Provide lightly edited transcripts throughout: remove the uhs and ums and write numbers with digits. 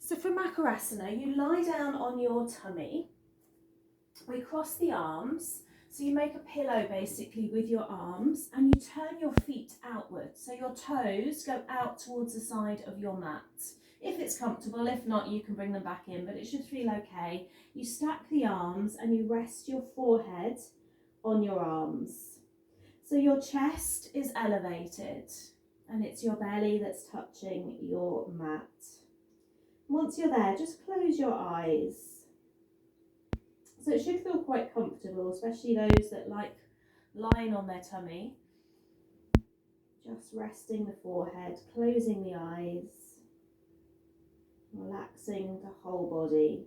So for Makarasana, you lie down on your tummy. We cross the arms. So you make a pillow basically with your arms and you turn your feet outwards. So your toes go out towards the side of your mat. If it's comfortable, if not, you can bring them back in, but it should feel okay. You stack the arms and you rest your forehead on your arms. So your chest is elevated and it's your belly that's touching your mat. Once you're there, just close your eyes. So it should feel quite comfortable, especially those that like lying on their tummy. Just resting the forehead, closing the eyes, relaxing the whole body.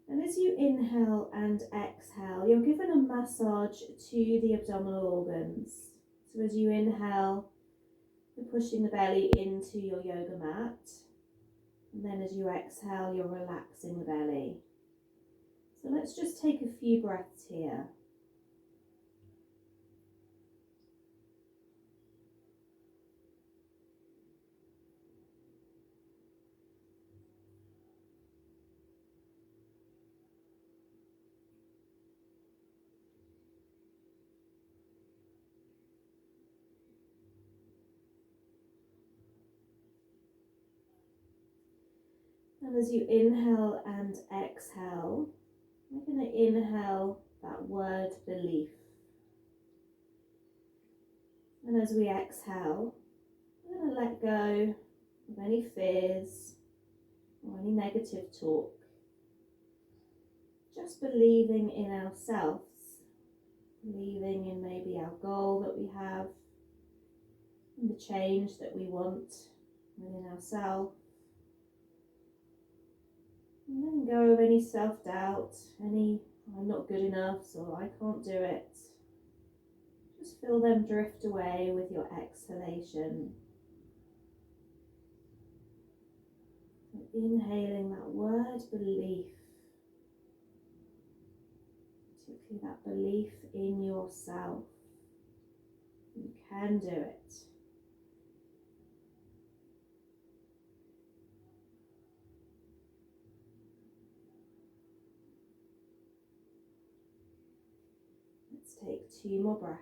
And as you inhale and exhale, you're given a massage to the abdominal organs. So as you inhale, you're pushing the belly into your yoga mat. And then as you exhale, you're relaxing the belly. So let's just take a few breaths here. And as you inhale and exhale, we're going to inhale that word belief. And as we exhale, we're going to let go of any fears or any negative talk. Just believing in ourselves, believing in maybe our goal that we have, in the change that we want within ourselves. And letting go of any self-doubt, any I'm not good enough, so I can't do it. Just feel them drift away with your exhalation. And inhaling that word belief, particularly that belief in yourself. You can do it. Let's take 2 more breaths.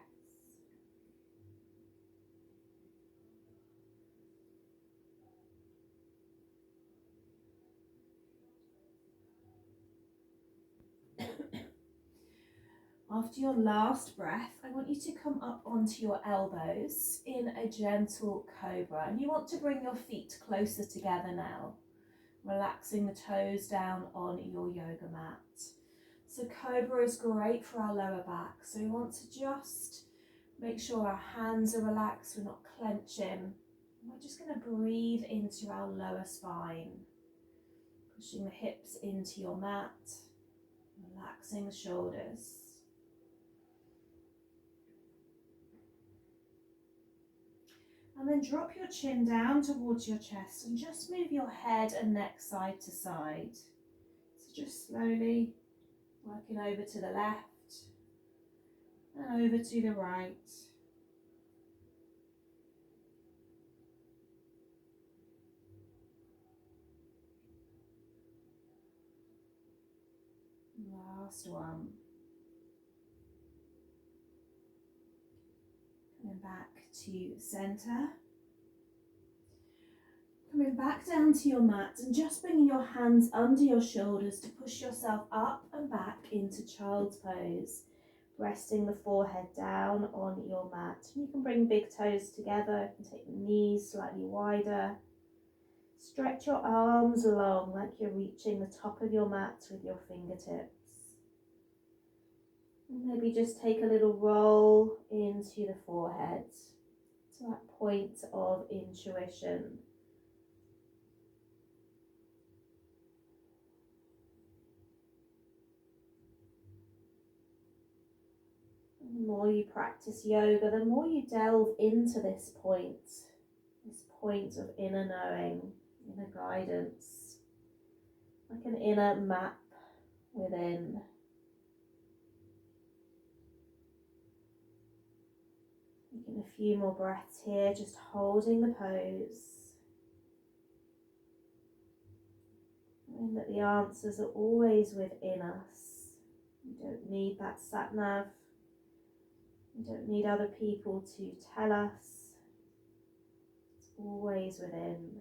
After your last breath, I want you to come up onto your elbows in a gentle cobra. And you want to bring your feet closer together now, relaxing the toes down on your yoga mat. So cobra is great for our lower back. So we want to just make sure our hands are relaxed, we're not clenching. We're just going to breathe into our lower spine, pushing the hips into your mat, relaxing the shoulders. And then drop your chin down towards your chest and just move your head and neck side to side. So just slowly working over to the left and over to the right. Last one. Coming back to center. Coming back down to your mat and just bringing your hands under your shoulders to push yourself up and back into child's pose. Resting the forehead down on your mat. You can bring big toes together, you can take the knees slightly wider. Stretch your arms long like you're reaching the top of your mat with your fingertips. And maybe just take a little roll into the forehead to that point of intuition. The more you practice yoga, the more you delve into this point of inner knowing, inner guidance, like an inner map within. You can And a few more breaths here, just holding the pose. Knowing that the answers are always within us. We don't need that sat nav. We don't need other people to tell us. It's always within.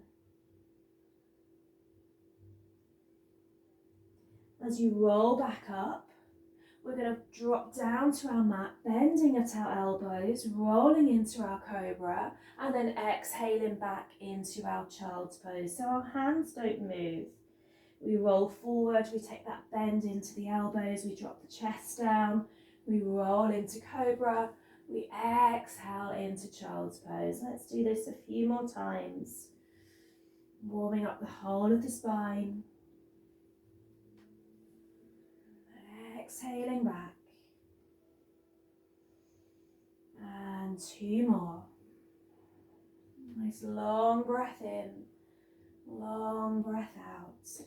As you roll back up, we're going to drop down to our mat, bending at our elbows, rolling into our cobra, and then exhaling back into our child's pose. So our hands don't move. We roll forward, we take that bend into the elbows, we drop the chest down, we roll into cobra, we exhale into child's pose. Let's do this a few more times, warming up the whole of the spine. Exhaling back. And 2 more. Nice long breath in, long breath out.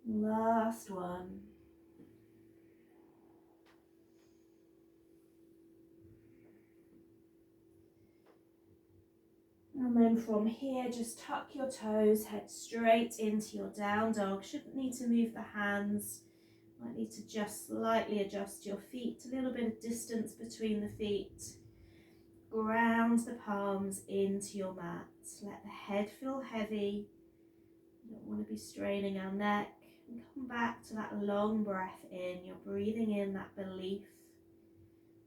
Last one. And then from here, just tuck your toes, head straight into your down dog. Shouldn't need to move the hands. Might need to just slightly adjust your feet, a little bit of distance between the feet. Ground the palms into your mat. Let the head feel heavy. You don't want to be straining our neck. And come back to that long breath in. You're breathing in that belief,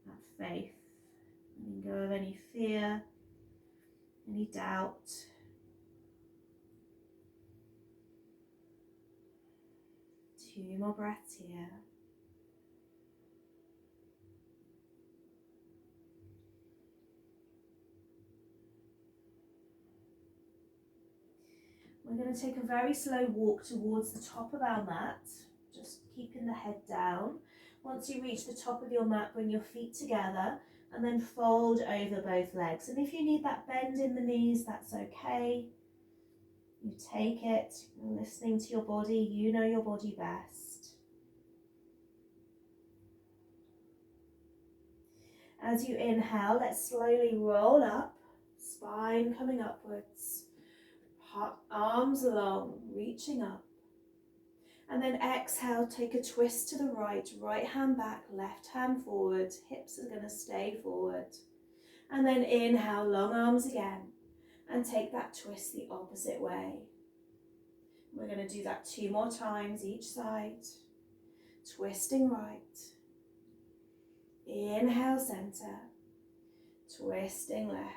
that faith. Letting go of any fear, any doubt. Two more breaths here. We're going to take a very slow walk towards the top of our mat, just keeping the head down. Once you reach the top of your mat, bring your feet together and then fold over both legs. And if you need that bend in the knees, that's okay. You take it, you're listening to your body, you know your body best. As you inhale, let's slowly roll up, spine coming upwards. Arms long, reaching up. And then exhale, take a twist to the right hand back, left hand forward. Hips are going to stay forward. And then inhale, long arms again. And take that twist the opposite way. We're going to do that 2 more times each side. Twisting right. Inhale, center. Twisting left.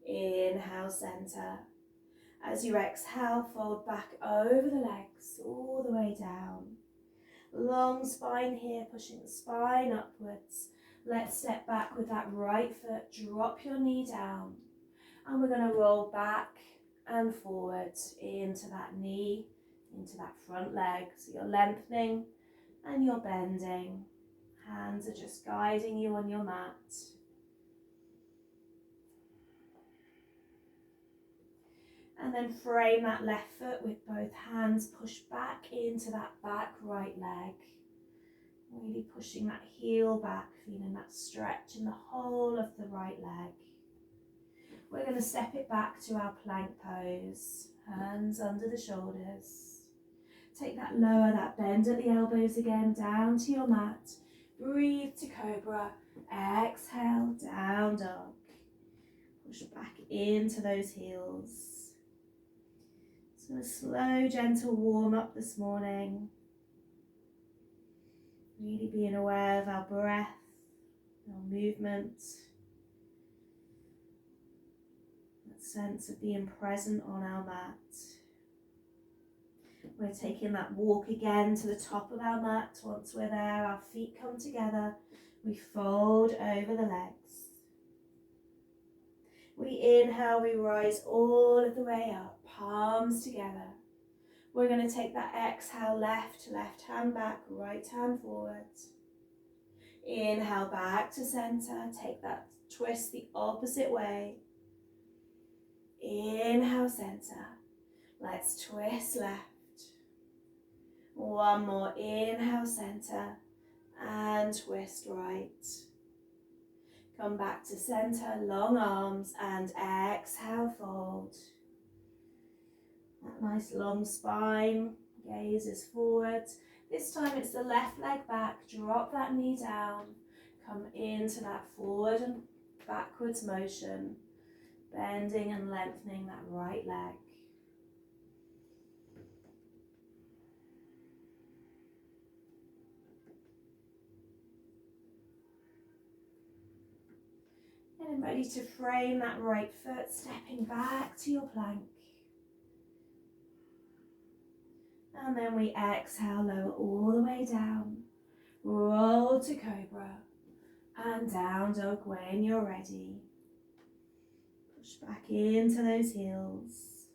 Inhale, center. As you exhale, fold back over the legs, all the way down. Long spine here, pushing the spine upwards. Let's step back with that right foot, drop your knee down. And we're going to roll back and forward into that knee, into that front leg. So you're lengthening and you're bending. Hands are just guiding you on your mat. And then frame that left foot with both hands, push back into that back right leg. Really pushing that heel back, feeling that stretch in the whole of the right leg. We're going to step it back to our plank pose. Hands under the shoulders. Take that lower, that bend at the elbows again, down to your mat. Breathe to cobra. Exhale, down dog. Push back into those heels. So a slow, gentle warm up this morning. Really being aware of our breath, our movement. That sense of being present on our mat. We're taking that walk again to the top of our mat. Once we're there, our feet come together. We fold over the legs. We inhale, we rise all of the way up, palms together. We're going to take that exhale, left hand back, right hand forward. Inhale back to center, take that twist the opposite way. Inhale, center. Let's twist left. One more, inhale, center, and twist right. Come back to center, long arms, and exhale, fold. That nice long spine, gaze is forward. This time it's the left leg back, drop that knee down, come into that forward and backwards motion, bending and lengthening that right leg. And ready to frame that right foot, stepping back to your plank. And then we exhale, lower all the way down. Roll to cobra and down dog when you're ready. Push back into those heels.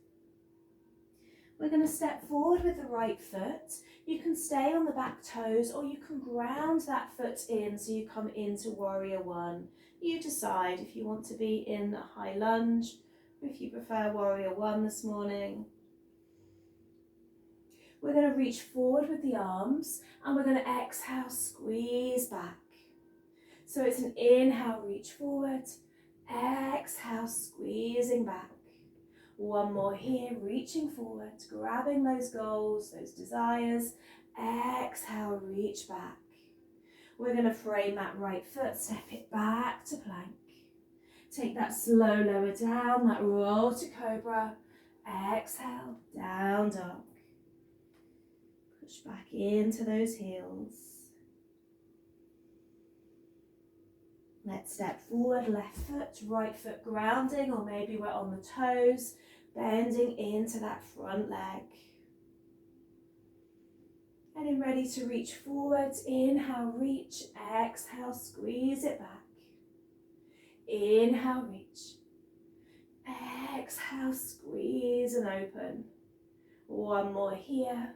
We're going to step forward with the right foot. You can stay on the back toes or you can ground that foot in so you come into warrior one. You decide if you want to be in a high lunge or if you prefer warrior one this morning. We're going to reach forward with the arms and we're going to exhale, squeeze back. So it's an inhale, reach forward, exhale, squeezing back. One more here, reaching forward, grabbing those goals, those desires. Exhale, reach back. We're going to frame that right foot, step it back to plank. Take that slow lower down, that roll to cobra. Exhale, down dog. Push back into those heels. Let's step forward, left foot, right foot grounding, or maybe we're on the toes, bending into that front leg. And then ready to reach forward, inhale, reach, exhale, squeeze it back. Inhale, reach, exhale, squeeze and open. One more here.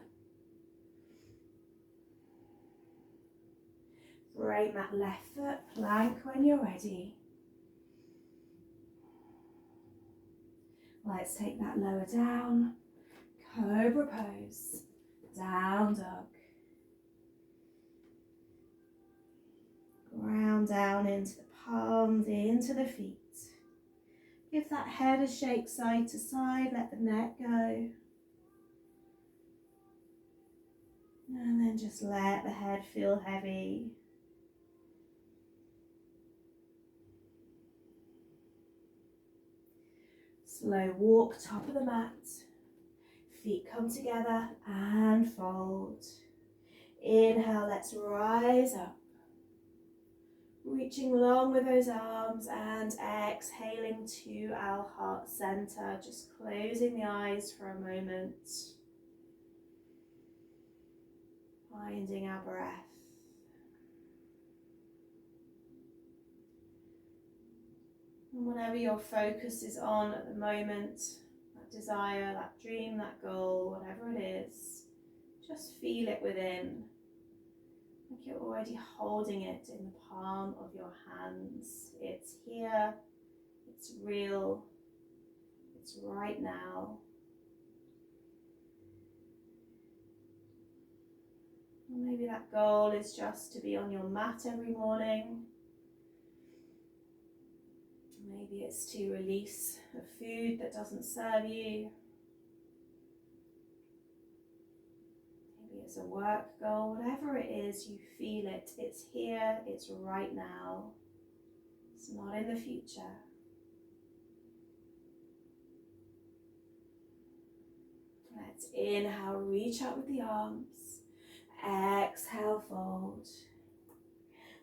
Frame that left foot, plank when you're ready. Let's take that lower down, cobra pose, down dog. Ground down into the palms, into the feet. Give that head a shake side to side, let the neck go. And then just let the head feel heavy. Slow walk, top of the mat. Feet come together and fold. Inhale, let's rise up. Reaching long with those arms and exhaling to our heart center. Just closing the eyes for a moment. Finding our breath. And whatever your focus is on at the moment, that desire, that dream, that goal, whatever it is, just feel it within. Like you're already holding it in the palm of your hands. It's here, it's real, it's right now. Or maybe that goal is just to be on your mat every morning. Maybe it's to release a food that doesn't serve you. Maybe it's a work goal, whatever it is, you feel it. It's here, it's right now. It's not in the future. Let's inhale, reach up with the arms. Exhale, fold.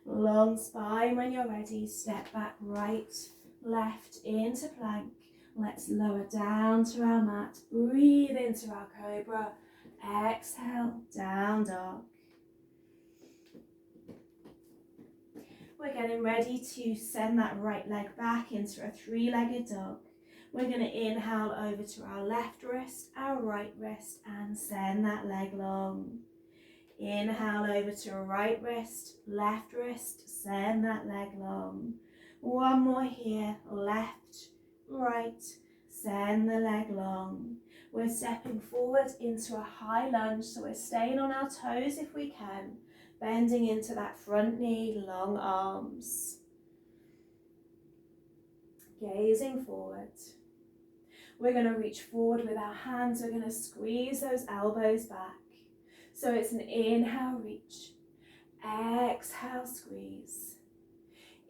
Long spine when you're ready. Step back, right, left into plank. Let's lower down to our mat. Breathe into our cobra. Exhale, down dog. We're getting ready to send that right leg back into a three-legged dog. We're going to inhale over to our left wrist, our right wrist, and send that leg long. Inhale over to a right wrist, left wrist, send that leg long. One more here, left, right, send the leg long. We're stepping forward into a high lunge, so we're staying on our toes if we can, bending into that front knee, long arms. gazing forward. We're going to reach forward with our hands. We're going to squeeze those elbows back. So it's an inhale, reach. Exhale, squeeze.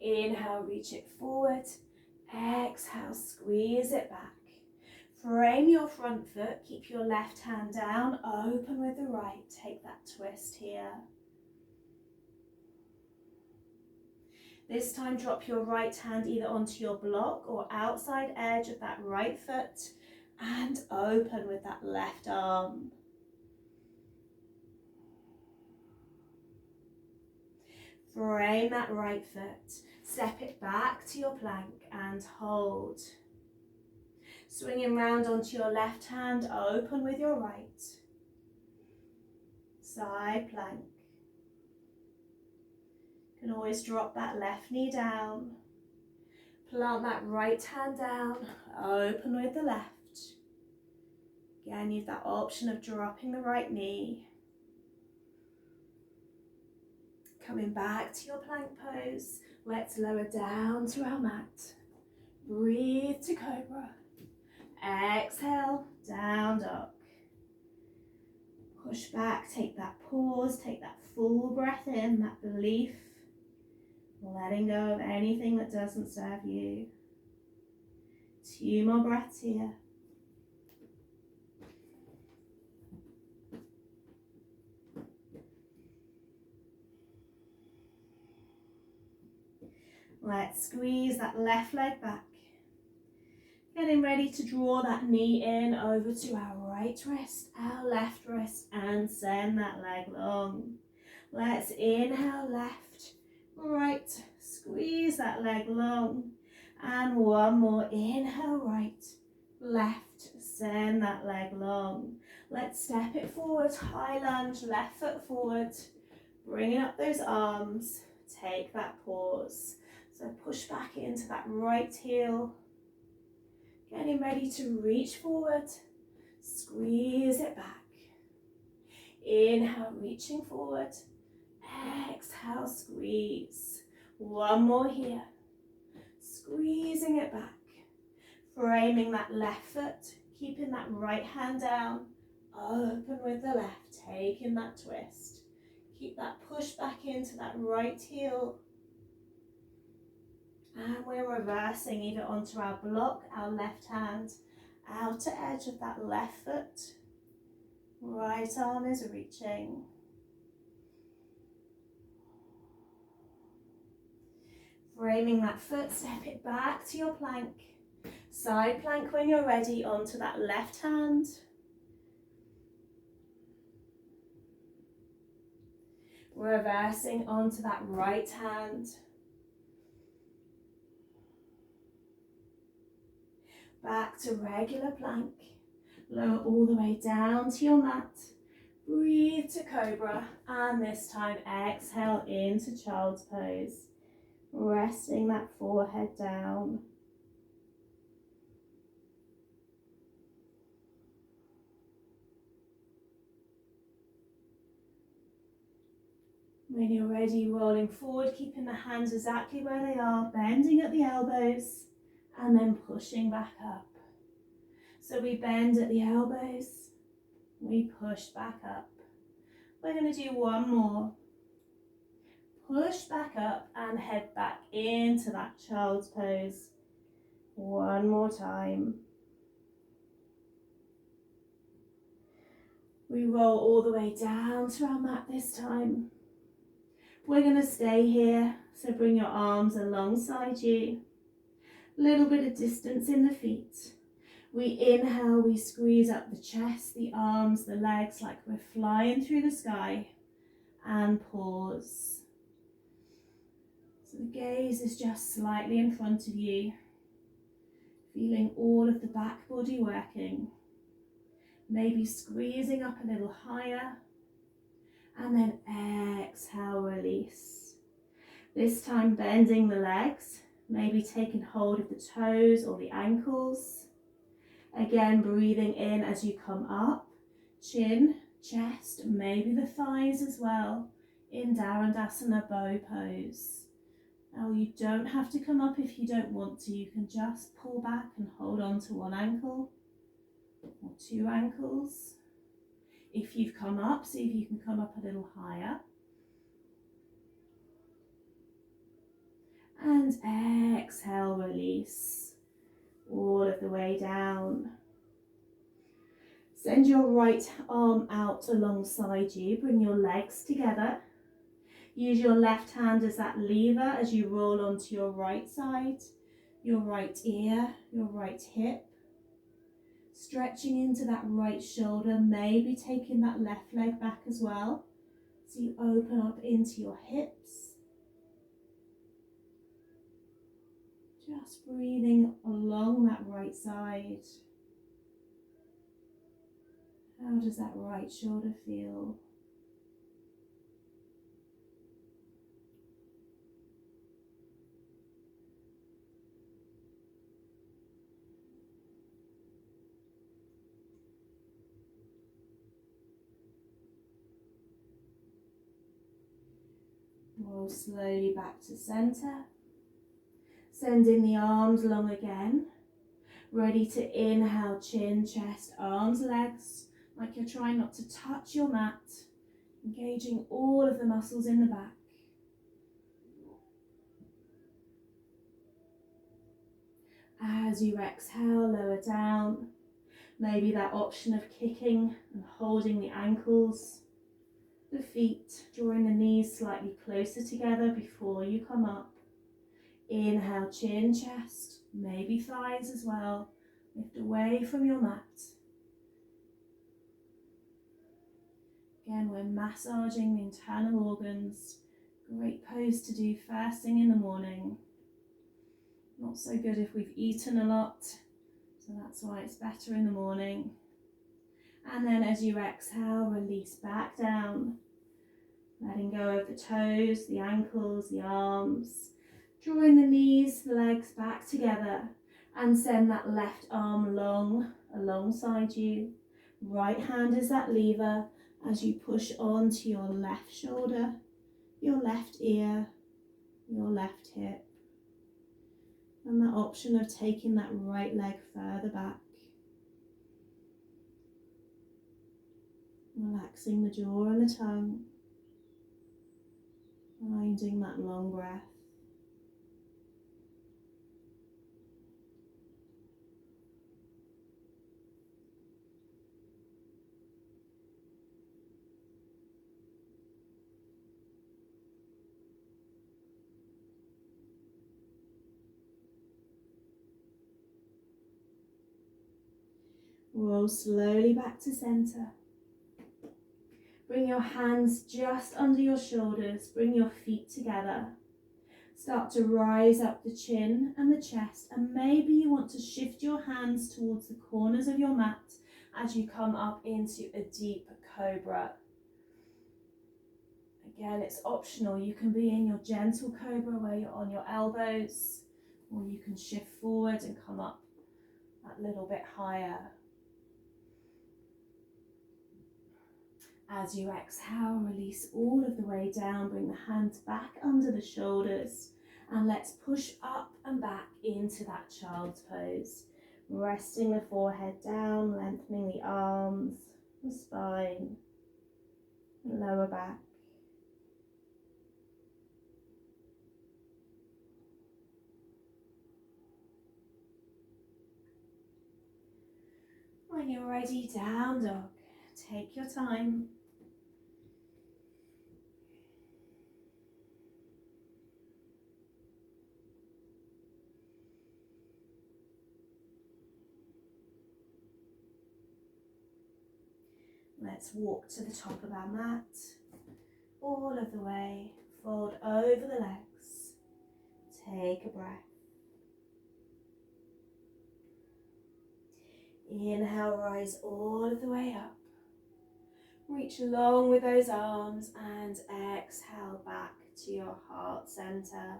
Inhale, reach it forward. Exhale, squeeze it back. Frame your front foot. Keep your left hand down. Open with the right. Take that twist here. This time, drop your right hand either onto your block or outside edge of that right foot and open with that left arm. Frame that right foot. Step it back to your plank and hold. Swinging round onto your left hand, open with your right. Side plank. You can always drop that left knee down. Plant that right hand down, open with the left. Again, you have that option of dropping the right knee. Coming back to your plank pose, let's lower down to our mat. Breathe to cobra. Exhale, down dog. Push back, take that pause, take that full breath in, that belief. Letting go of anything that doesn't serve you. 2 more breaths here. Let's squeeze that left leg back. Getting ready to draw that knee in over to our right wrist, our left wrist, and send that leg long. Let's inhale left, right, squeeze that leg long. And one more, inhale right, left, send that leg long. Let's step it forward, high lunge, left foot forward, bringing up those arms, take that pause. So push back into that right heel. Getting ready to reach forward, squeeze it back. Inhale, reaching forward. Exhale, squeeze. One more here. Squeezing it back. Framing that left foot, keeping that right hand down. Open with the left, taking that twist. Keep that push back into that right heel. And we're reversing either onto our block, our left hand, outer edge of that left foot. Right arm is reaching. Framing that foot, step it back to your plank. Side plank when you're ready, onto that left hand. Reversing onto that right hand. Back to regular plank. Lower all the way down to your mat. Breathe to cobra. And this time exhale into child's pose. Resting that forehead down. When you're ready, rolling forward, keeping the hands exactly where they are, bending at the elbows. And then pushing back up. So we bend at the elbows, we push back up. We're going to do one more. Push back up and head back into that child's pose. One more time. We roll all the way down to our mat this time. We're going to stay here, so bring your arms alongside you. Little bit of distance in the feet. We inhale, we squeeze up the chest, the arms, the legs like we're flying through the sky. And pause. So the gaze is just slightly in front of you. Feeling all of the back body working. Maybe squeezing up a little higher. And then exhale, release. This time bending the legs. Maybe taking hold of the toes or the ankles. Again, breathing in as you come up. Chin, chest, maybe the thighs as well. In Dharandasana bow pose. Now you don't have to come up if you don't want to. You can just pull back and hold on to one ankle or two ankles. If you've come up, see if you can come up a little higher. And exhale, release all of the way down. Send your right arm out alongside you. Bring your legs together. Use your left hand as that lever as you roll onto your right side, your right ear, your right hip. Stretching into that right shoulder, maybe taking that left leg back as well. So you open up into your hips. Just breathing along that right side. How does that right shoulder feel? Roll slowly back to center. Sending the arms long again. Ready to inhale, chin, chest, arms, legs. Like you're trying not to touch your mat. Engaging all of the muscles in the back. As you exhale, lower down. Maybe that option of kicking and holding the ankles, the feet, drawing the knees slightly closer together before you come up. Inhale, chin, chest, maybe thighs as well. Lift away from your mat. Again, we're massaging the internal organs. Great pose to do first thing in the morning. Not so good if we've eaten a lot, so that's why it's better in the morning. And then as you exhale, release back down. Letting go of the toes, the ankles, the arms. Drawing the knees, the legs back together. And send that left arm long alongside you. Right hand is that lever as you push onto your left shoulder, your left ear, your left hip. And that option of taking that right leg further back. Relaxing the jaw and the tongue. Finding that long breath. Roll slowly back to center. Bring your hands just under your shoulders. Bring your feet together. Start to rise up the chin and the chest, and maybe you want to shift your hands towards the corners of your mat as you come up into a deep cobra. Again, it's optional. You can be in your gentle cobra where you're on your elbows, or you can shift forward and come up that little bit higher. As you exhale, release all of the way down, bring the hands back under the shoulders, and let's push up and back into that child's pose. Resting the forehead down, lengthening the arms, the spine, and lower back. When you're ready, down dog. Take your time. Let's walk to the top of our mat, all of the way, fold over the legs, take a breath. Inhale, rise all of the way up, reach long with those arms and exhale back to your heart center.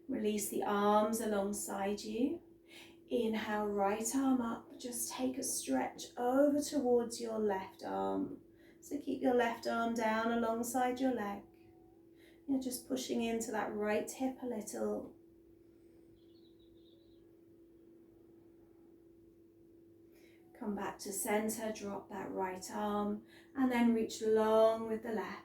Release the arms alongside you. Inhale, right arm up. Just take a stretch over towards your left arm. So keep your left arm down alongside your leg. You're just pushing into that right hip a little. Come back to center, drop that right arm, and then reach long with the left.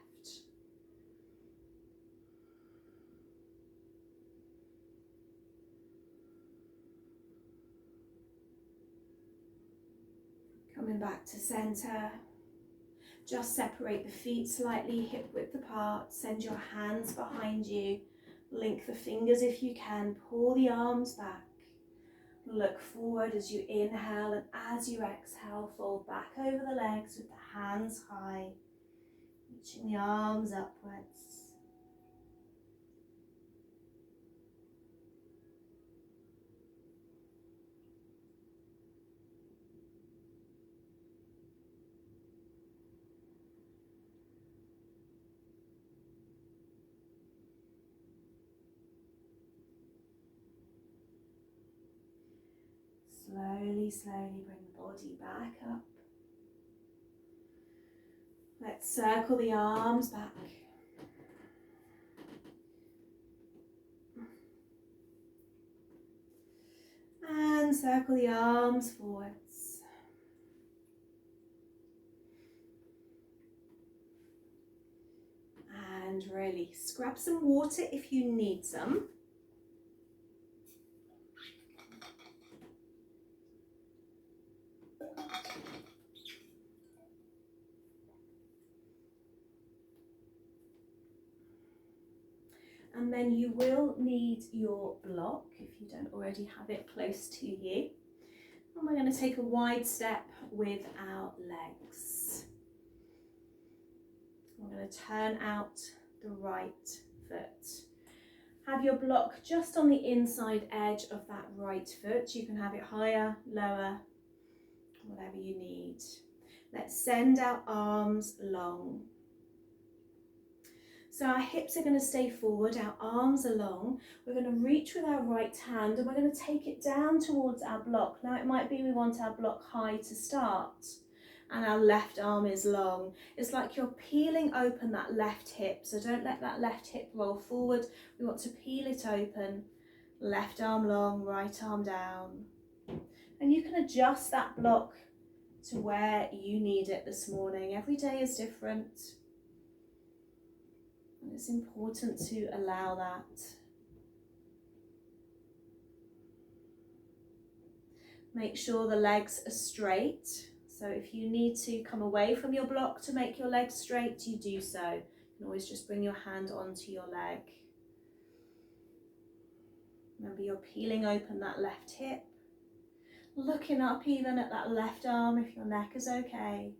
Coming back to center. Just separate the feet slightly, hip width apart. Send your hands behind you. Link the fingers if you can. Pull the arms back. Look forward as you inhale, and as you exhale, fold back over the legs with the hands high. Reaching the arms upwards. Slowly, slowly bring the body back up. Let's circle the arms back. And circle the arms forwards. And release. Grab some water if you need some. And then you will need your block if you don't already have it close to you. And we're going to take a wide step with our legs. We're going to turn out the right foot. Have your block just on the inside edge of that right foot. You can have it higher, lower, whatever you need. Let's send our arms long. So our hips are going to stay forward, our arms are long. We're going to reach with our right hand and we're going to take it down towards our block. Now it might be we want our block high to start and our left arm is long. It's like you're peeling open that left hip, so don't let that left hip roll forward. We want to peel it open. Left arm long, right arm down. And you can adjust that block to where you need it this morning. Every day is different. And it's important to allow that. Make sure the legs are straight. So if you need to come away from your block to make your legs straight, you do so. You can always just bring your hand onto your leg. Remember, you're peeling open that left hip. Looking up even at that left arm if your neck is okay.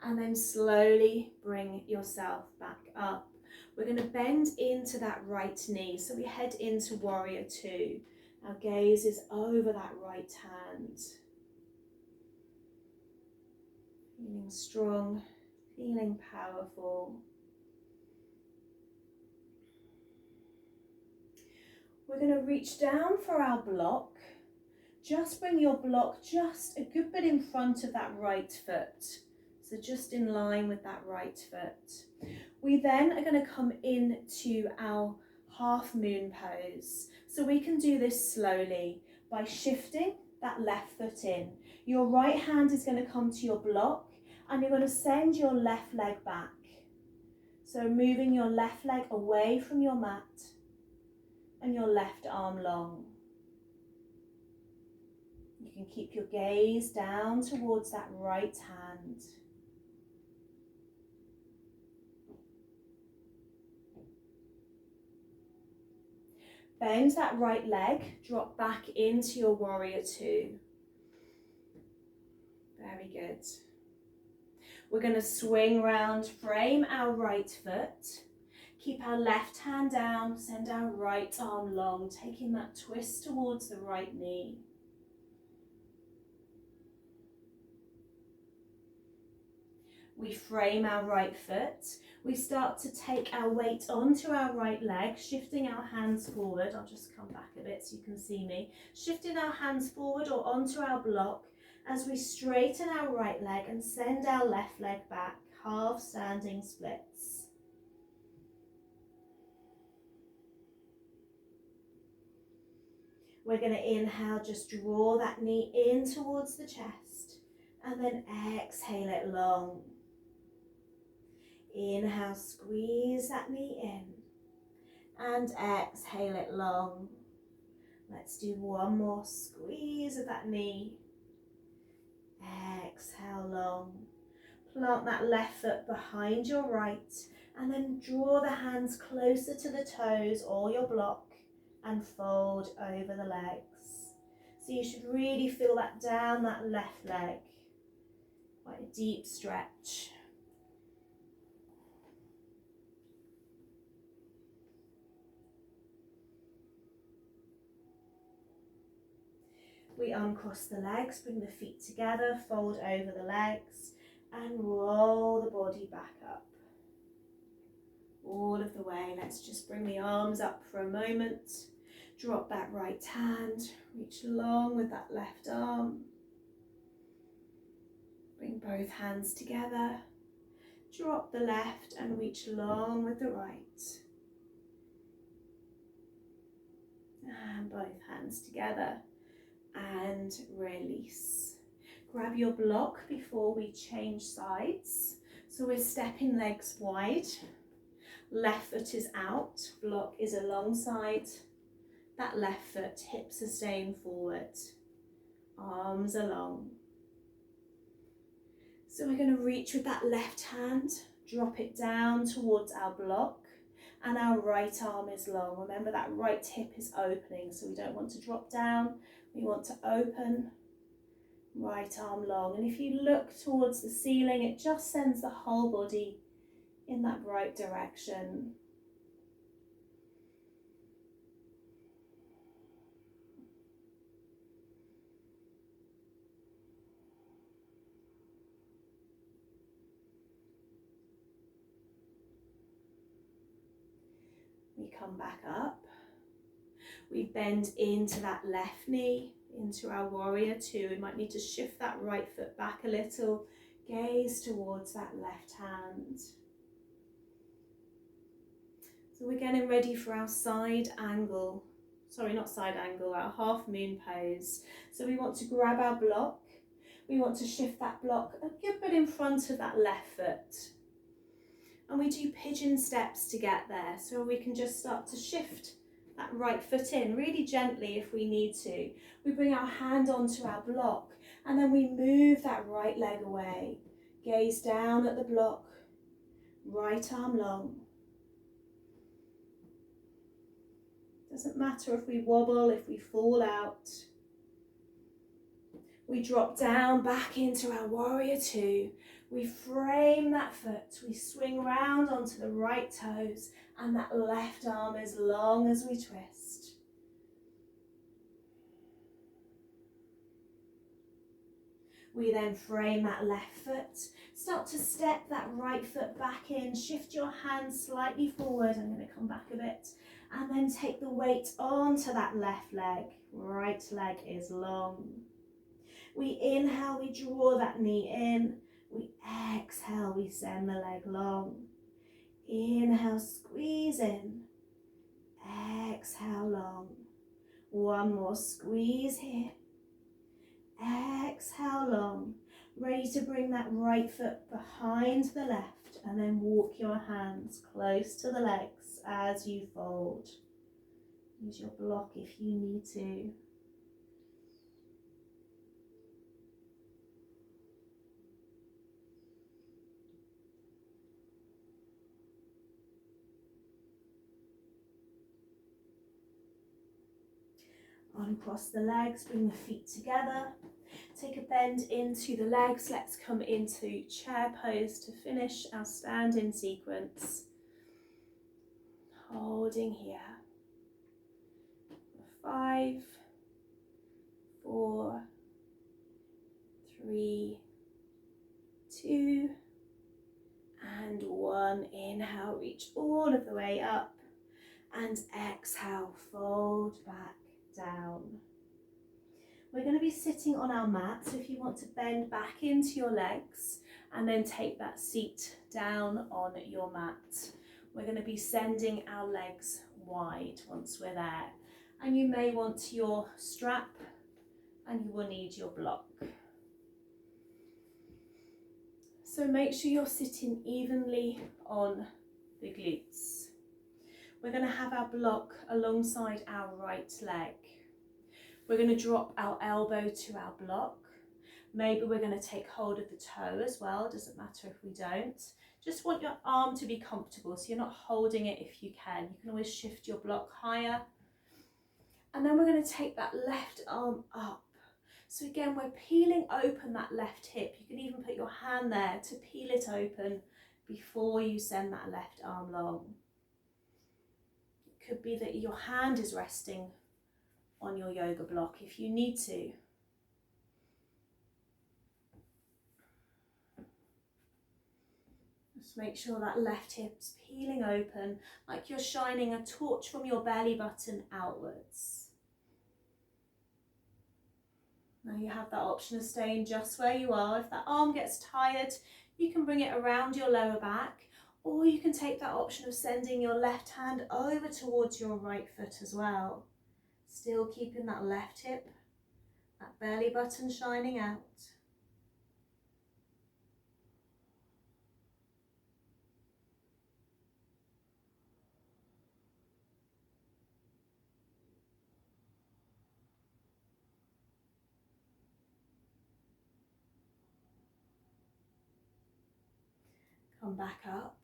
And then slowly bring yourself back up. We're going to bend into that right knee. So we head into warrior two. Our gaze is over that right hand. Feeling strong, feeling powerful. We're going to reach down for our block. Just bring your block just a good bit in front of that right foot. So just in line with that right foot. We then are going to come into our half moon pose. So we can do this slowly by shifting that left foot in. Your right hand is going to come to your block and you're going to send your left leg back. So moving your left leg away from your mat and your left arm long. You can keep your gaze down towards that right hand. Bend that right leg, drop back into your warrior two. Very good. We're going to swing round, frame our right foot. Keep our left hand down, send our right arm long, taking that twist towards the right knee. We frame our right foot. We start to take our weight onto our right leg, shifting our hands forward. I'll just come back a bit so you can see me. Shifting our hands forward or onto our block as we straighten our right leg and send our left leg back, half standing splits. We're going to inhale, just draw that knee in towards the chest, and then exhale it long. Inhale, squeeze that knee in, and exhale it long. Let's do one more squeeze of that knee. Exhale long. Plant that left foot behind your right, and then draw the hands closer to the toes or your block and fold over the legs. So you should really feel that down that left leg. Quite a deep stretch. We uncross the legs, bring the feet together, fold over the legs, and roll the body back up. All of the way. Let's just bring the arms up for a moment. Drop that right hand, reach long with that left arm. Bring both hands together. Drop the left and reach long with the right. And both hands together and release. Grab your block before we change sides. So we're stepping legs wide. Left foot is out, block is alongside. That left foot, hips are staying forward. Arms along. So we're going to reach with that left hand, drop it down towards our block, and our right arm is long. Remember that right hip is opening, so we don't want to drop down. We want to open, right arm long. And if you look towards the ceiling, it just sends the whole body in that right direction. We come back up. We bend into that left knee, into our warrior two. We might need to shift that right foot back a little. Gaze towards that left hand. So we're getting ready for our side angle. Sorry, not side angle, our half moon pose. So we want to grab our block. We want to shift that block a good bit in front of that left foot. And we do pigeon steps to get there. So we can just start to shift that right foot in really gently if we need to. We bring our hand onto our block and then we move that right leg away. Gaze down at the block, right arm long. Doesn't matter if we wobble, if we fall out. We drop down back into our warrior two. We frame that foot, we swing round onto the right toes, and that left arm as long as we twist. We then frame that left foot, start to step that right foot back in, shift your hands slightly forward, I'm going to come back a bit, and then take the weight onto that left leg, right leg is long. We inhale, we draw that knee in. We exhale, we send the leg long. Inhale, squeeze in. Exhale, long. One more squeeze here. Exhale, long. Ready to bring that right foot behind the left and then walk your hands close to the legs as you fold. Use your block if you need to. Uncross the legs, bring the feet together. Take a bend into the legs. Let's come into chair pose to finish our stand-in sequence. Holding here. 5, 4, 3, 2, reach all of the way up. And exhale, fold back down. We're going to be sitting on our mat, so if you want to bend back into your legs and then take that seat down on your mat. We're going to be sending our legs wide once we're there. And you may want your strap and you will need your block. So make sure you're sitting evenly on the glutes. We're going to have our block alongside our right leg. We're going to drop our elbow to our block. Maybe we're going to take hold of the toe as well, doesn't matter if we don't. Just want your arm to be comfortable, so you're not holding it if you can. You can always shift your block higher. And then we're going to take that left arm up. So again, we're peeling open that left hip. You can even put your hand there to peel it open before you send that left arm long. It could be that your hand is resting on your yoga block if you need to. Just make sure that left hip's peeling open, like you're shining a torch from your belly button outwards. Now you have that option of staying just where you are. If that arm gets tired, you can bring it around your lower back, or you can take that option of sending your left hand over towards your right foot as well. Still keeping that left hip, that belly button shining out. Come back up.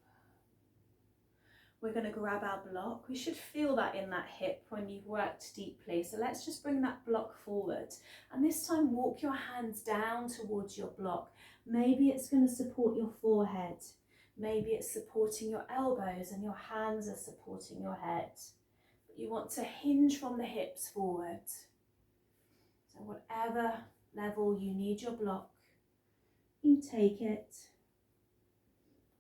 We're going to grab our block. We should feel that in that hip when you've worked deeply. So let's just bring that block forward. And this time walk your hands down towards your block. Maybe it's going to support your forehead. Maybe it's supporting your elbows and your hands are supporting your head. But you want to hinge from the hips forward. So whatever level you need your block, you take it.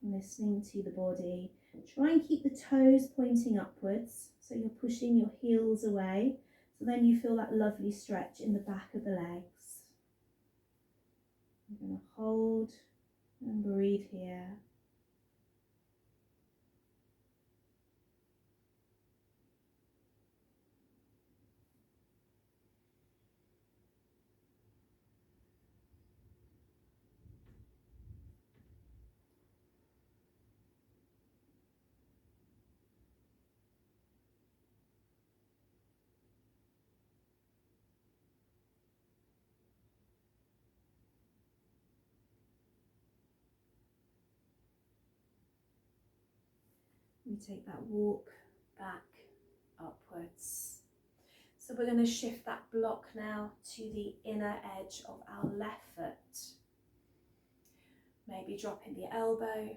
Listening to the body. Try and keep the toes pointing upwards, so you're pushing your heels away, so then you feel that lovely stretch in the back of the legs. You're going to hold and breathe here. We take that walk back upwards. So we're going to shift that block now to the inner edge of our left foot. Maybe dropping the elbow,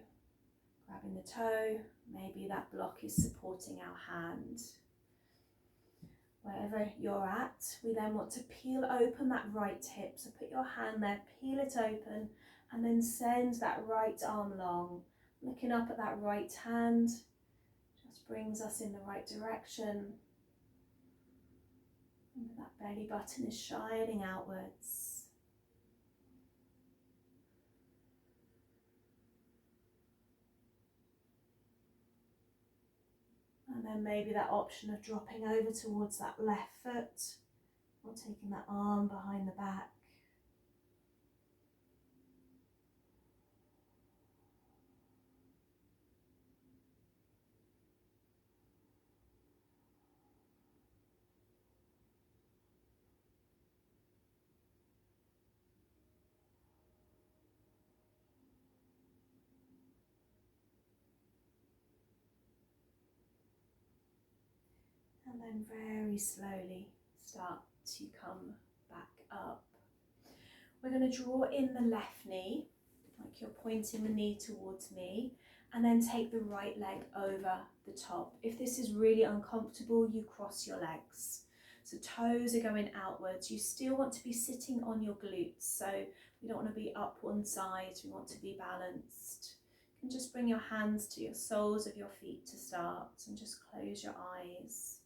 grabbing the toe. Maybe that block is supporting our hand. Wherever you're at, we then want to peel open that right hip. So put your hand there, peel it open, and then send that right arm long. Looking up at that right hand, just brings us in the right direction. And that belly button is shining outwards. And then maybe that option of dropping over towards that left foot, or taking that arm behind the back. And then very slowly start to come back up. We're going to draw in the left knee, like you're pointing the knee towards me, and then take the right leg over the top. If this is really uncomfortable, you cross your legs. So toes are going outwards. You still want to be sitting on your glutes. So we don't want to be up one side, we want to be balanced. And just bring your hands to your soles of your feet to start, and just close your eyes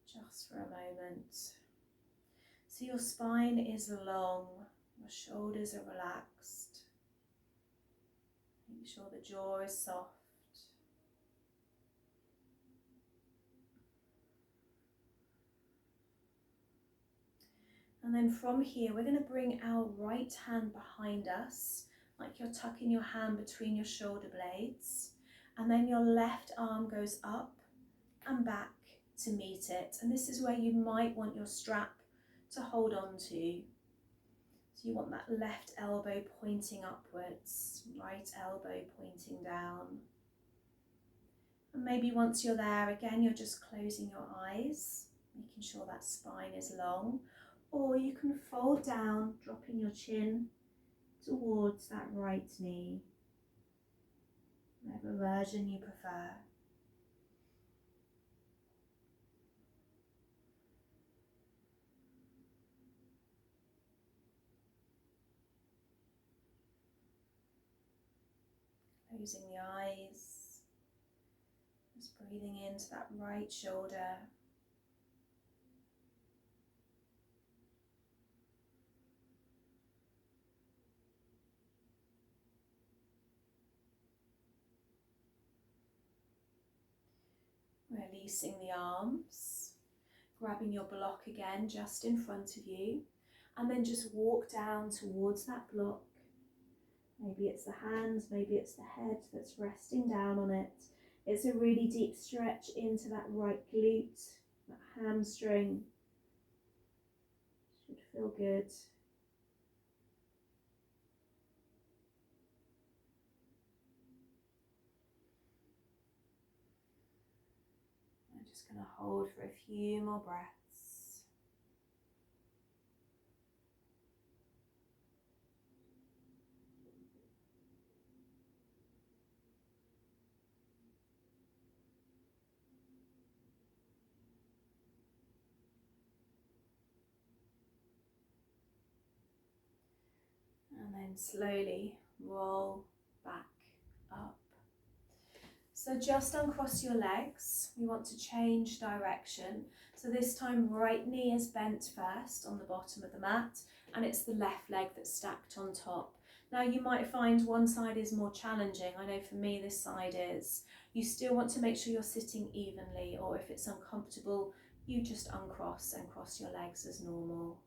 just for a moment. So your spine is long, your shoulders are relaxed. Make sure the jaw is soft. And then from here, we're going to bring our right hand behind us, like you're tucking your hand between your shoulder blades. And then your left arm goes up and back to meet it. And this is where you might want your strap to hold on to. So you want that left elbow pointing upwards, right elbow pointing down. And maybe once you're there, again, you're just closing your eyes, making sure that spine is long. Or you can fold down, dropping your chin towards that right knee, whatever version you prefer. Closing the eyes, just breathing into that right shoulder. Releasing the arms, grabbing your block again just in front of you, and then just walk down towards that block. Maybe it's the hands, maybe it's the head that's resting down on it. It's a really deep stretch into that right glute, that hamstring. Should feel good. I'm just going to hold for a few more breaths. And then slowly roll back up. So just uncross your legs. We want to change direction. So this time right knee is bent first on the bottom of the mat, and it's the left leg that's stacked on top. Now you might find one side is more challenging. I know for me this side is. You still want to make sure you're sitting evenly, or if it's uncomfortable, you just uncross and cross your legs as normal.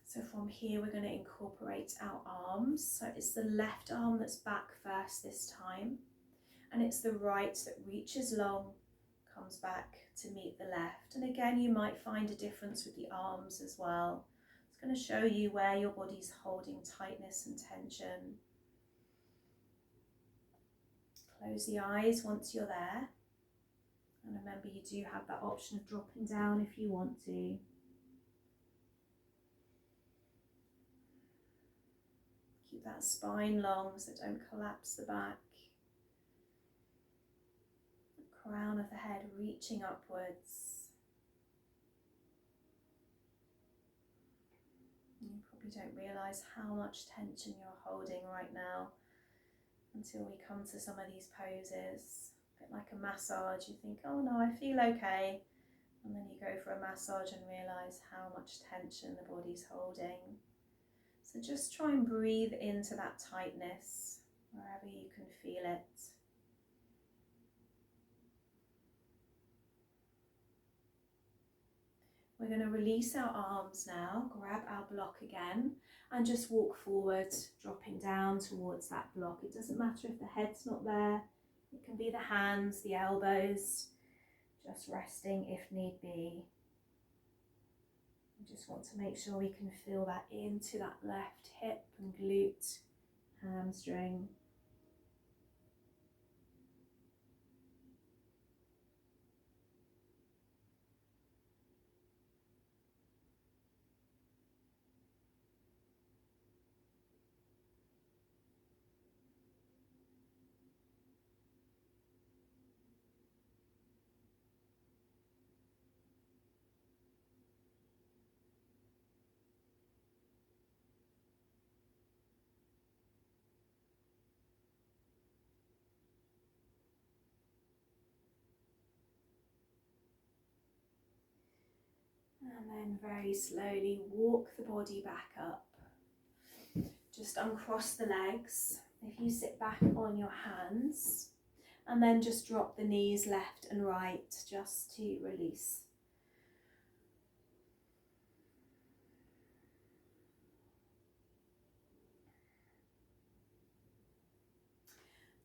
So from here, we're going to incorporate our arms. So it's the left arm that's back first this time, and it's the right that reaches long, comes back to meet the left. And again, you might find a difference with the arms as well. It's going to show you where your body's holding tightness and tension. Close the eyes once you're there. And remember, you do have that option of dropping down if you want to. Keep that spine long so don't collapse the back. The crown of the head reaching upwards. You probably don't realise how much tension you're holding right now until we come to some of these poses. A bit like a massage, you think, oh no, I feel okay. And then you go for a massage and realise how much tension the body's holding. So just try and breathe into that tightness wherever you can feel it. We're going to release our arms now, grab our block again, and just walk forward, dropping down towards that block. It doesn't matter if the head's not there. It can be the hands, the elbows, just resting if need be. We just want to make sure we can feel that into that left hip and glute, hamstring. And then very slowly walk the body back up. Just uncross the legs. If you sit back on your hands, and then just drop the knees left and right just to release.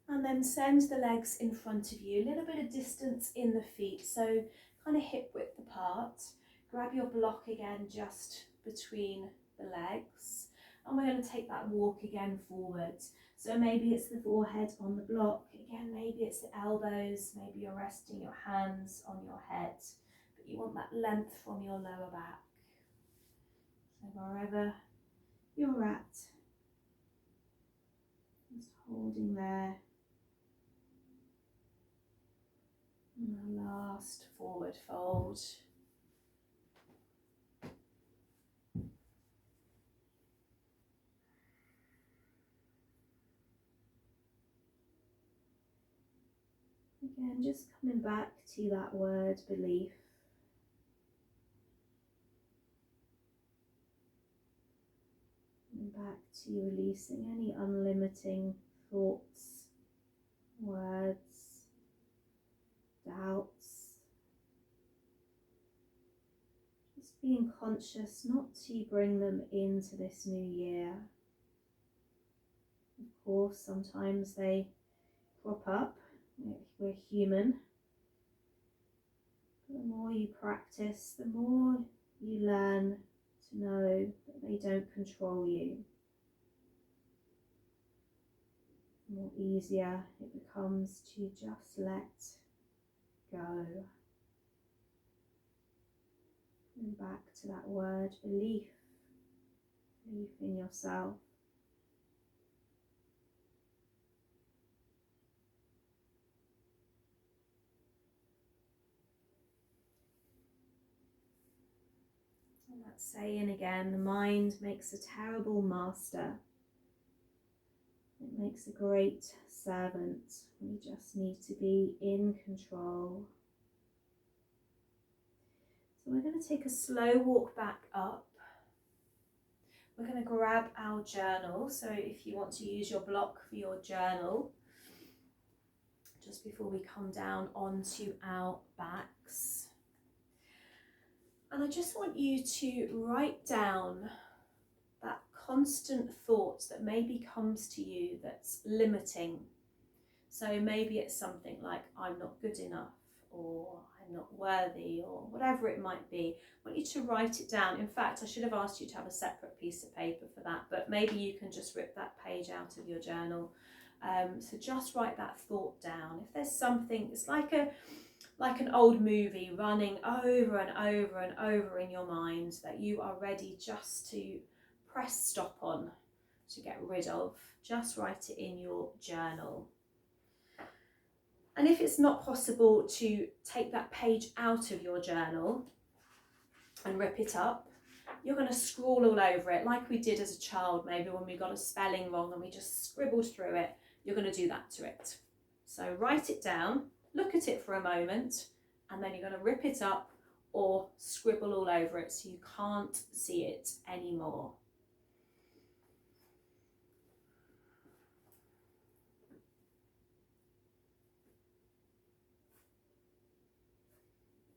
And then send the legs in front of you, a little bit of distance in the feet, so kind of hip width apart. Grab your block again just between the legs, and we're going to take that walk again forward. So maybe it's the forehead on the block, again maybe it's the elbows, maybe you're resting your hands on your head, but you want that length from your lower back. So wherever you're at, just holding there. And the last forward fold. Again, just coming back to that word belief. Coming back to releasing any unlimiting thoughts, words, doubts. Just being conscious not to bring them into this new year. Of course, sometimes they crop up. We're human. But the more you practice, the more you learn to know that they don't control you. The more easier it becomes to just let go. And back to that word belief. Belief in yourself. And that saying again, the mind makes a terrible master. It makes a great servant. We just need to be in control. So we're going to take a slow walk back up. We're going to grab our journal. So if you want to use your block for your journal, just before we come down onto our backs. And I just want you to write down that constant thought that maybe comes to you that's limiting. So maybe it's something like, I'm not good enough, or I'm not worthy, or whatever it might be. I want you to write it down. In fact, I should have asked you to have a separate piece of paper for that, but maybe you can just rip that page out of your journal. So just write that thought down. If there's something, it's like an old movie running over and over and over in your mind that you are ready just to press stop on, to get rid of, just write it in your journal. And if it's not possible to take that page out of your journal and rip it up, you're going to scrawl all over it like we did as a child, maybe when we got a spelling wrong and we just scribbled through it. You're going to do that to it. So write it down, look at it for a moment, and then you're going to rip it up or scribble all over it so you can't see it anymore.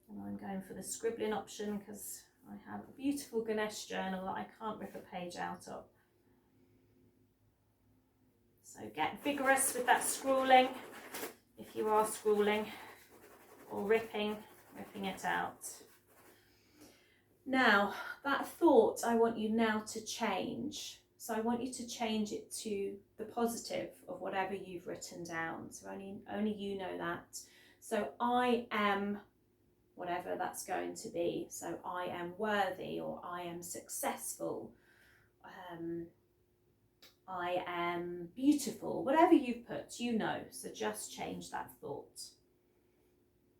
And I'm going for the scribbling option because I have a beautiful Ganesh journal that I can't rip a page out of. So get vigorous with that scrawling, if you are scrawling, or ripping it out. Now, that thought I want you now to change. So I want you to change it to the positive of whatever you've written down. So only you know that. So I am whatever that's going to be. So I am worthy, or I am successful. I am beautiful. Whatever you've put, you know. So just change that thought.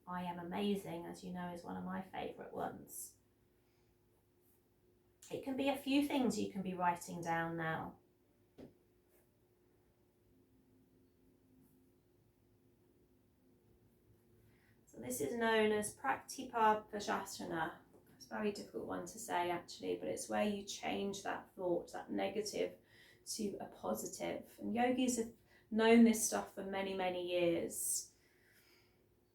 I am amazing, as you know, is one of my favourite ones. It can be a few things you can be writing down now. So this is known as Praktipadvajasana, because It's a very difficult one to say actually, but it's where you change that thought, that negative, to a positive. And yogis have known this stuff for many, many years.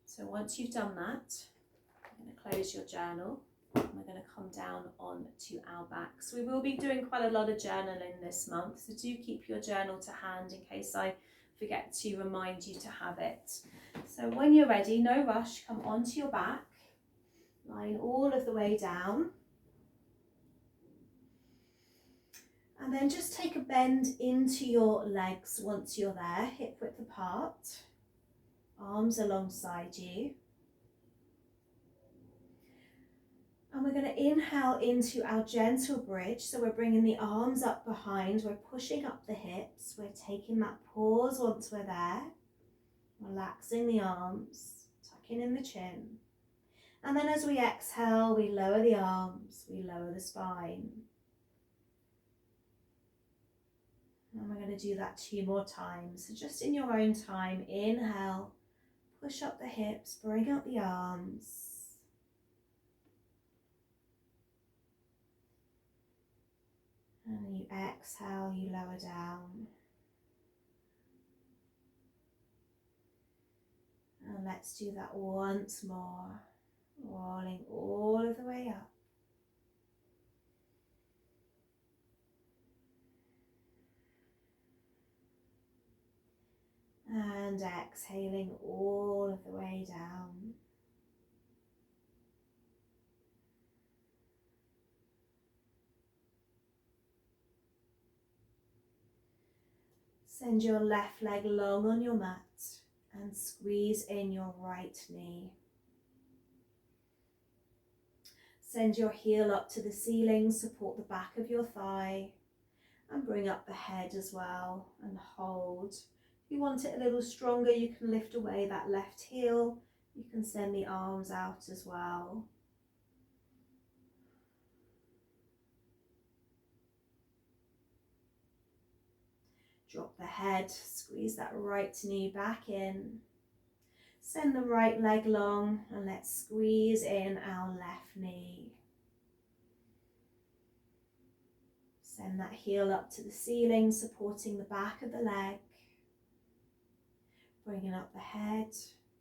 So once you've done that, I'm going to close your journal. And we're going to come down on to our backs. We will be doing quite a lot of journaling this month, so do keep your journal to hand in case I forget to remind you to have it. So when you're ready, no rush, come onto your back, lying all of the way down. And then just take a bend into your legs once you're there, hip width apart, arms alongside you. And we're going to inhale into our gentle bridge. So we're bringing the arms up behind, we're pushing up the hips, we're taking that pause once we're there, relaxing the arms, tucking in the chin. And then as we exhale, we lower the arms, we lower the spine. And we're going to do that 2 more times. So just in your own time, inhale, push up the hips, bring up the arms. And you exhale, you lower down. And let's do that once more, rolling all of the way up. And exhaling all of the way down. Send your left leg long on your mat and squeeze in your right knee. Send your heel up to the ceiling, support the back of your thigh and bring up the head as well and hold. If you want it a little stronger, you can lift away that left heel. You can send the arms out as well. Drop the head, squeeze that right knee back in. Send the right leg long and let's squeeze in our left knee. Send that heel up to the ceiling, supporting the back of the leg. Bringing up the head,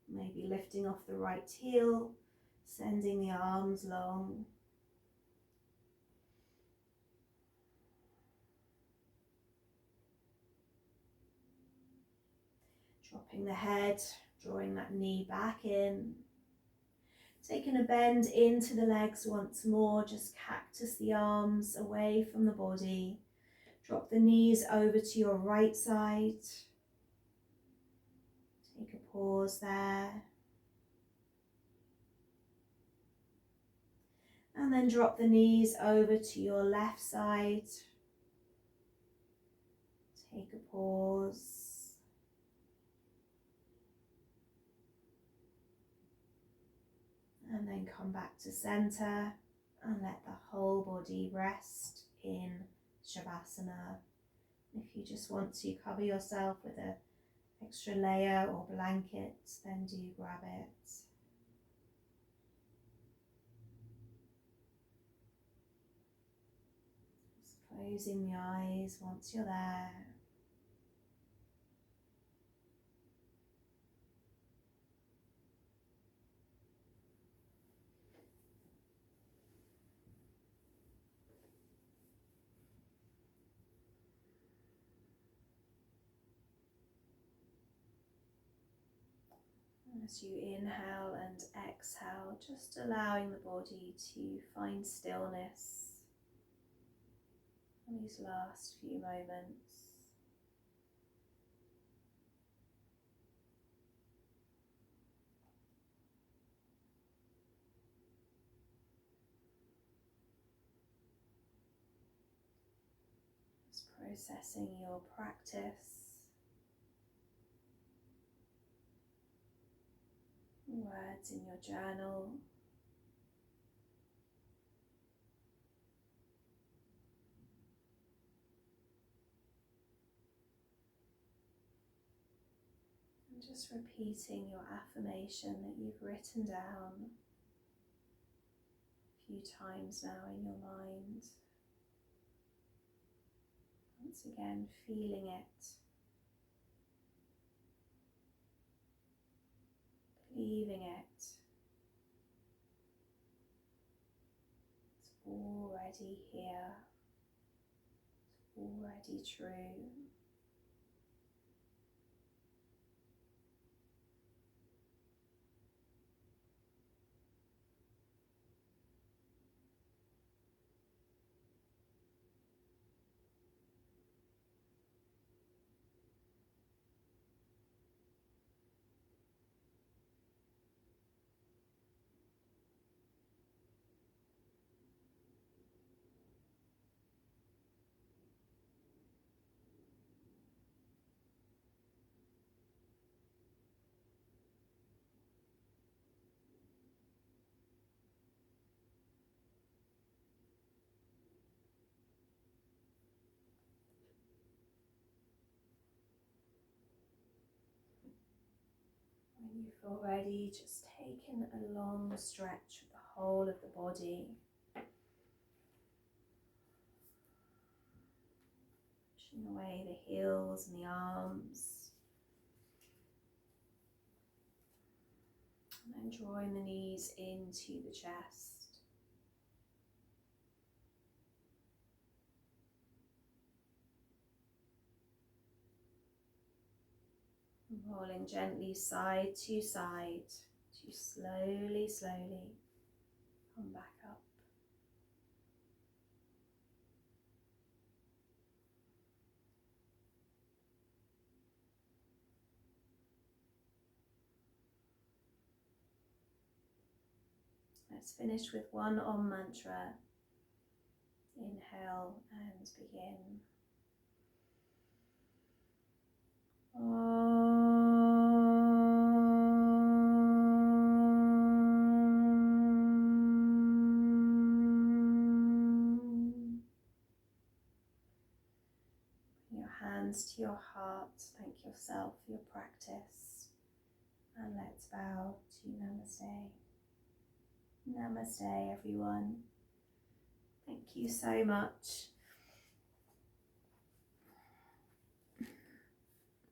maybe lifting off the right heel, sending the arms long. Dropping the head, drawing that knee back in. Taking a bend into the legs once more, just cactus the arms away from the body. Drop the knees over to your right side. Take a pause there. And then drop the knees over to your left side. Take a pause. And then come back to center and let the whole body rest in Shavasana. If you just want to cover yourself with an extra layer or blanket, then do grab it. Just closing the eyes once you're there. As you inhale and exhale, just allowing the body to find stillness in these last few moments. Just processing your practice. Words in your journal. And just repeating your affirmation that you've written down. If few times now in your mind. Once again, feeling it, believing it. It's already here. It's already true. When you feel ready, just taking a long stretch of the whole of the body. Pushing away the heels and the arms. And then drawing the knees into the chest. Rolling gently side to side to slowly, slowly come back up. Let's finish with one Om mantra. Inhale and begin. Bring your hands to your heart. Thank yourself for your practice. And let's bow to Namaste. Namaste, everyone. Thank you so much